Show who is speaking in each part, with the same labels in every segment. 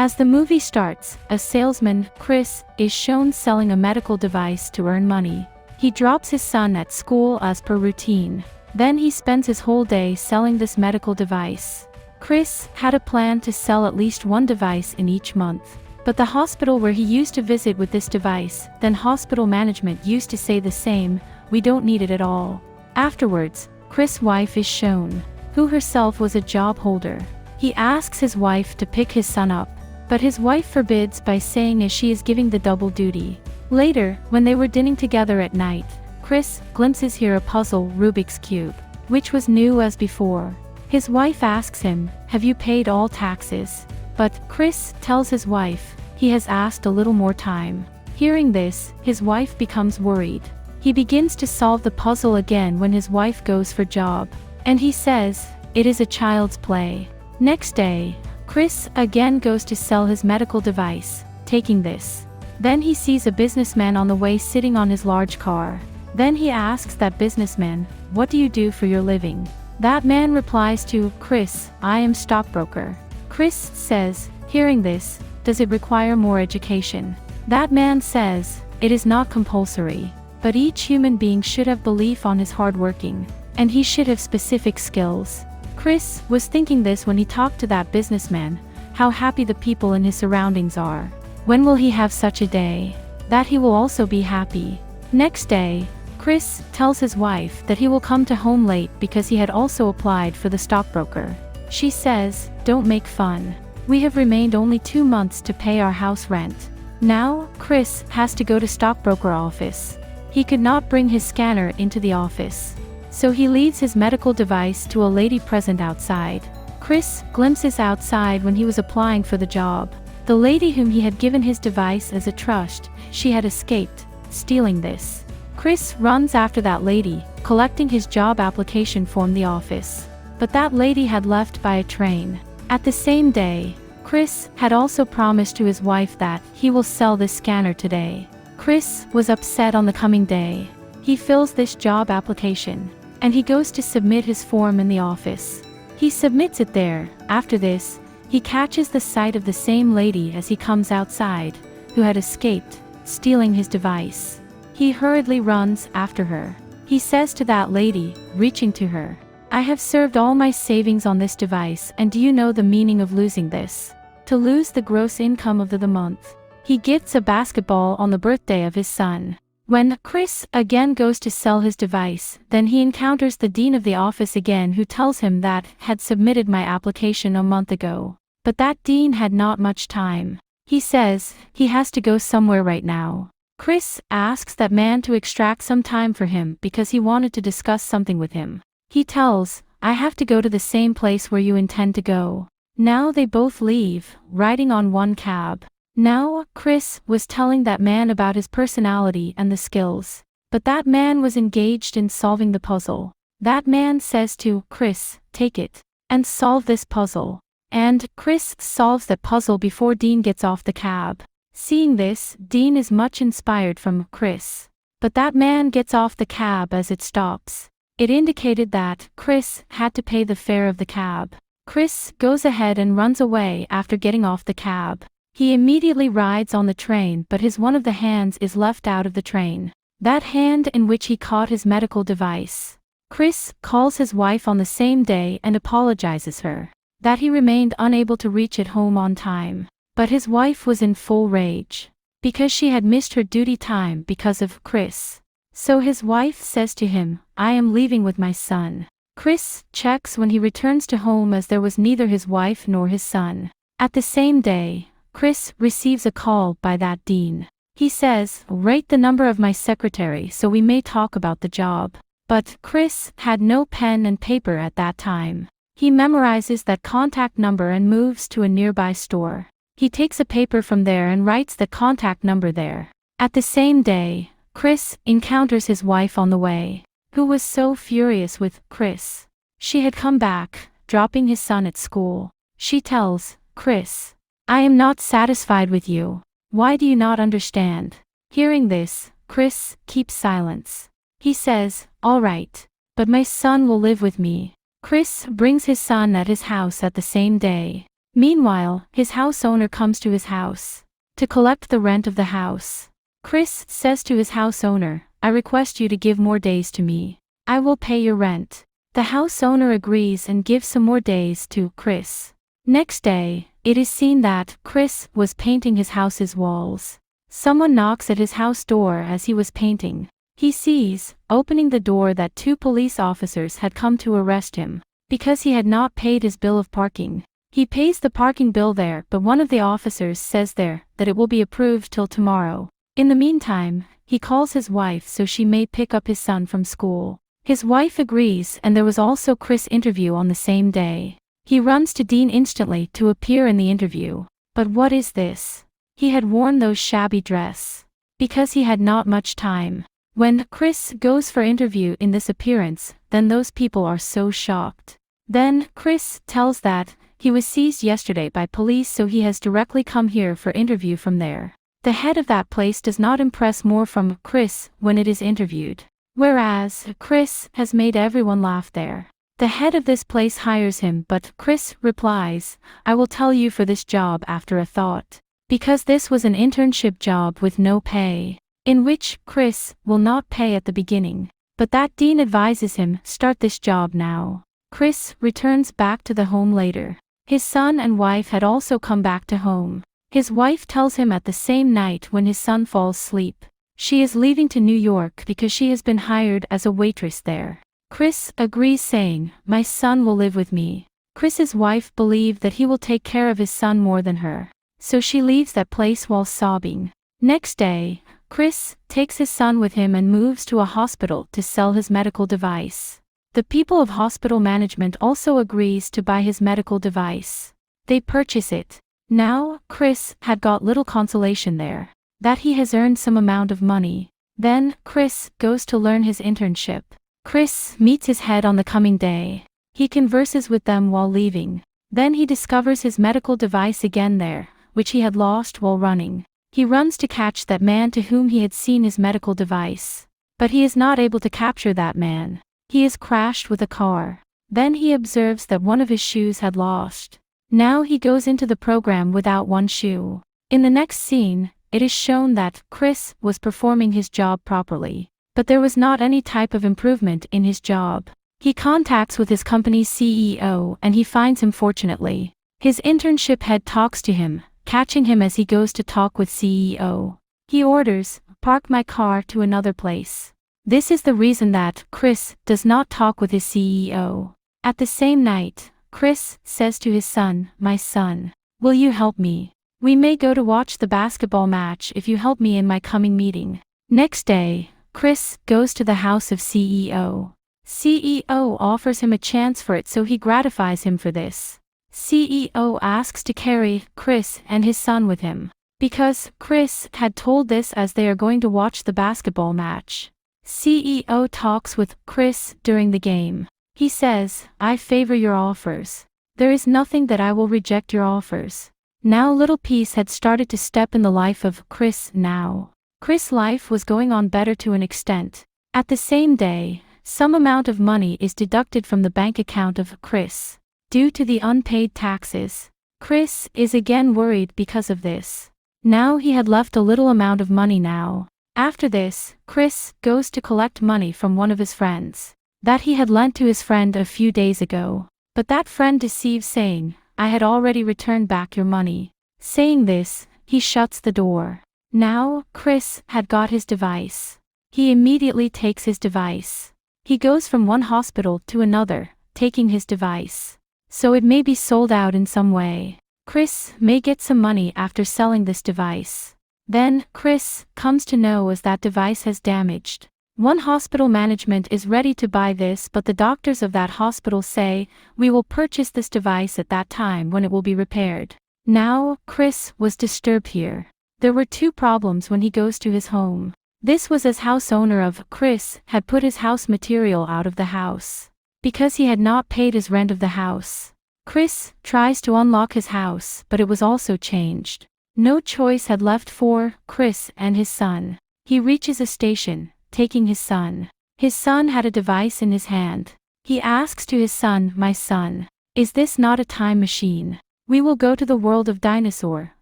Speaker 1: As the movie starts, a salesman, Chris, is shown selling a medical device to earn money. He drops his son at school as per routine. Then he spends his whole day selling this medical device. Chris had a plan to sell at least one device in each month. But the hospital where he used to visit with this device, then hospital management used to say the same, "We don't need it at all." Afterwards, Chris' wife is shown, who herself was a job holder. He asks his wife to pick his son up, but his wife forbids by saying as she is giving the double duty. Later, when they were dining together at night, Chris glimpses here a puzzle Rubik's Cube, which was new as before. His wife asks him, "Have you paid all taxes?" But Chris tells his wife he has asked a little more time. Hearing this, his wife becomes worried. He begins to solve the puzzle again when his wife goes for job, and he says, "It is a child's play." Next day, Chris again goes to sell his medical device, taking this. Then he sees a businessman on the way sitting on his large car. Then he asks that businessman, "What do you do for your living?" That man replies to Chris, "I am stockbroker." Chris says, hearing this, "Does it require more education?" That man says, "It is not compulsory, but each human being should have belief on his hard working, and he should have specific skills." Chris was thinking this when he talked to that businessman, how happy the people in his surroundings are. When will he have such a day that he will also be happy? Next day, Chris tells his wife that he will come to home late because he had also applied for the stockbroker. She says, "Don't make fun. We have remained only 2 months to pay our house rent." Now, Chris has to go to stockbroker office. He could not bring his scanner into the office, so he leaves his medical device to a lady present outside. Chris glimpses outside when he was applying for the job. The lady whom he had given his device as a trust, she had escaped, stealing this. Chris runs after that lady, collecting his job application from the office. But that lady had left by a train. At the same day, Chris had also promised to his wife that he will sell this scanner today. Chris was upset on the coming day. He fills this job application, and he goes to submit his form in the office. He submits it there. After this, he catches the sight of the same lady as he comes outside, who had escaped, stealing his device. He hurriedly runs after her. He says to that lady, reaching to her, "I have served all my savings on this device, and do you know the meaning of losing this? To lose the gross income of the month." He gifts a basketball on the birthday of his son. When Chris again goes to sell his device, then he encounters the dean of the office again, who tells him that had submitted my application a month ago. But that dean had not much time. He says he has to go somewhere right now. Chris asks that man to extract some time for him because he wanted to discuss something with him. He tells, "I have to go to the same place where you intend to go." Now they both leave, riding on one cab. Now, Chris was telling that man about his personality and the skills. But that man was engaged in solving the puzzle. That man says to Chris, "Take it and solve this puzzle." And Chris solves that puzzle before Dean gets off the cab. Seeing this, Dean is much inspired from Chris. But that man gets off the cab as it stops. It indicated that Chris had to pay the fare of the cab. Chris goes ahead and runs away after getting off the cab. He immediately rides on the train, but his one of the hands is left out of the train. That hand in which he caught his medical device. Chris calls his wife on the same day and apologizes her that he remained unable to reach at home on time. But his wife was in full rage because she had missed her duty time because of Chris. So his wife says to him, "I am leaving with my son." Chris checks when he returns to home as there was neither his wife nor his son. At the same day, Chris receives a call by that dean. He says, "Write the number of my secretary so we may talk about the job." But Chris had no pen and paper at that time. He memorizes that contact number and moves to a nearby store. He takes a paper from there and writes the contact number there. At the same day, Chris encounters his wife on the way, who was so furious with Chris. She had come back, dropping his son at school. She tells Chris, "I am not satisfied with you. Why do you not understand?" Hearing this, Chris keeps silence. He says, "All right, but my son will live with me." Chris brings his son at his house at the same day. Meanwhile, his house owner comes to his house to collect the rent of the house. Chris says to his house owner, "I request you to give more days to me. I will pay your rent." The house owner agrees and gives some more days to Chris. Next day, it is seen that Chris was painting his house's walls. Someone knocks at his house door as he was painting. He sees, opening the door, that 2 police officers had come to arrest him because he had not paid his bill of parking. He pays the parking bill there, but one of the officers says there that it will be approved till tomorrow. In the meantime, he calls his wife so she may pick up his son from school. His wife agrees, and there was also Chris' interview on the same day. He runs to Dean instantly to appear in the interview. But what is this? He had worn those shabby dress because he had not much time. When Chris goes for interview in this appearance, then those people are so shocked. Then Chris tells that he was seized yesterday by police, so he has directly come here for interview from there. The head of that place does not impress more from Chris when it is interviewed, whereas Chris has made everyone laugh there. The head of this place hires him, but Chris replies, "I will tell you for this job after a thought, because this was an internship job with no pay, in which Chris will not pay at the beginning, but that Dean advises him, start this job now." Chris returns back to the home later. His son and wife had also come back to home. His wife tells him at the same night when his son falls asleep, she is leaving to New York because she has been hired as a waitress there. Chris agrees, saying, "My son will live with me." Chris's wife believed that he will take care of his son more than her, so she leaves that place while sobbing. Next day, Chris takes his son with him and moves to a hospital to sell his medical device. The people of hospital management also agrees to buy his medical device. They purchase it. Now, Chris had got little consolation there, that he has earned some amount of money. Then, Chris goes to learn his internship. Chris meets his head on the coming day. He converses with them while leaving. Then he discovers his medical device again there, which he had lost while running. He runs to catch that man to whom he had seen his medical device. But he is not able to capture that man. He is crashed with a car. Then he observes that one of his shoes had lost. Now he goes into the program without one shoe. In the next scene, it is shown that Chris was performing his job properly, but there was not any type of improvement in his job. He contacts with his company's CEO and he finds him fortunately. His internship head talks to him, catching him as he goes to talk with CEO. He orders, "Park my car to another place." This is the reason that Chris does not talk with his CEO. At the same night, Chris says to his son, "My son, will you help me? We may go to watch the basketball match if you help me in my coming meeting." Next day, Chris goes to the house of CEO. CEO offers him a chance for it, so he gratifies him for this. CEO asks to carry Chris and his son with him, because Chris had told this as they are going to watch the basketball match. CEO talks with Chris during the game. He says, "I favor your offers. There is nothing that I will reject your offers." Now little peace had started to step in the life of Chris now. Chris' life was going on better to an extent. At the same day, some amount of money is deducted from the bank account of Chris due to the unpaid taxes. Chris is again worried because of this. Now he had left a little amount of money now. After this, Chris goes to collect money from one of his friends that he had lent to his friend a few days ago. But that friend deceives, saying, "I had already returned back your money." Saying this, he shuts the door. Now, Chris had got his device. He immediately takes his device. He goes from one hospital to another, taking his device, so it may be sold out in some way. Chris may get some money after selling this device. Then, Chris comes to know as that device has damaged. One hospital management is ready to buy this, but the doctors of that hospital say, "We will purchase this device at that time when it will be repaired." Now, Chris was disturbed here. There were 2 problems when he goes to his home. This was as house owner of Chris had put his house material out of the house because he had not paid his rent of the house. Chris tries to unlock his house, but it was also changed. No choice had left for Chris and his son. He reaches a station, taking his son. His son had a device in his hand. He asks to his son, "My son, is this not a time machine? We will go to the world of dinosaur,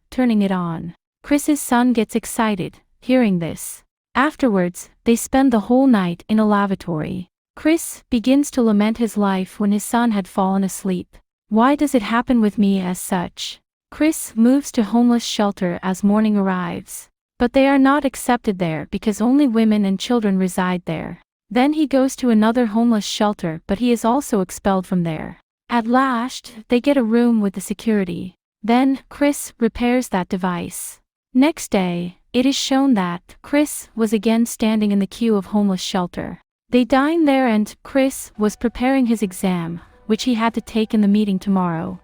Speaker 1: turning it on. Chris's son gets excited, hearing this. Afterwards, they spend the whole night in a lavatory. Chris begins to lament his life when his son had fallen asleep. Why does it happen with me as such? Chris moves to homeless shelter as morning arrives. But they are not accepted there because only women and children reside there. Then he goes to another homeless shelter, but he is also expelled from there. At last, they get a room with the security. Then, Chris repairs that device. Next day, it is shown that Chris was again standing in the queue of homeless shelter. They dine there and Chris was preparing his exam, which he had to take in the meeting tomorrow.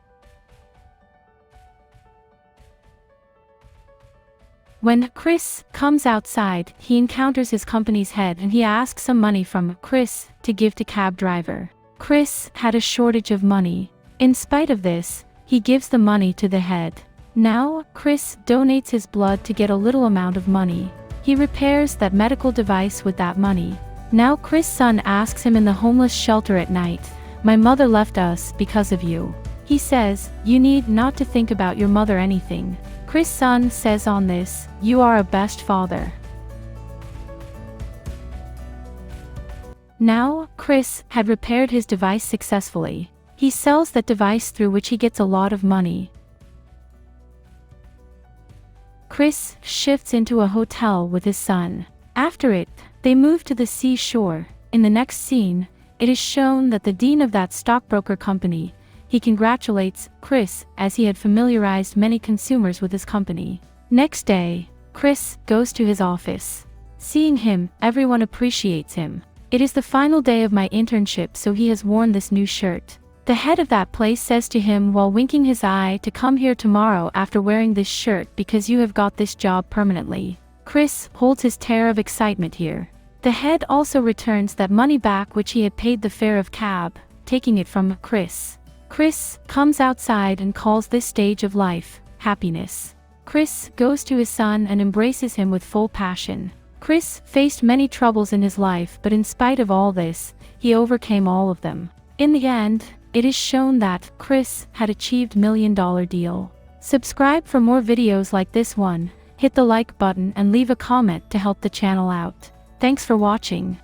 Speaker 1: When Chris comes outside, he encounters his company's head and he asks some money from Chris to give to cab driver. Chris had a shortage of money. In spite of this, he gives the money to the head. Now, Chris donates his blood to get a little amount of money. He repairs that medical device with that money. Now Chris' son asks him in the homeless shelter at night, "My mother left us because of you." He says, "You need not to think about your mother anything." Chris' son says on this, "You are a best father." Now, Chris had repaired his device successfully. He sells that device through which he gets a lot of money. Chris shifts into a hotel with his son. After it, they move to the seashore. In the next scene, it is shown that the dean of that stockbroker company, he congratulates Chris as he had familiarized many consumers with his company. Next day, Chris goes to his office. Seeing him, everyone appreciates him. It is the final day of my internship, so he has worn this new shirt. The head of that place says to him while winking his eye to come here tomorrow after wearing this shirt because you have got this job permanently. Chris holds his tear of excitement here. The head also returns that money back which he had paid the fare of cab, taking it from Chris. Chris comes outside and calls this stage of life happiness. Chris goes to his son and embraces him with full passion. Chris faced many troubles in his life, but in spite of all this, he overcame all of them. In the end, it is shown that Chris had achieved $1 million deal. Subscribe for more videos like this one, hit the like button and leave a comment to help the channel out. Thanks for watching.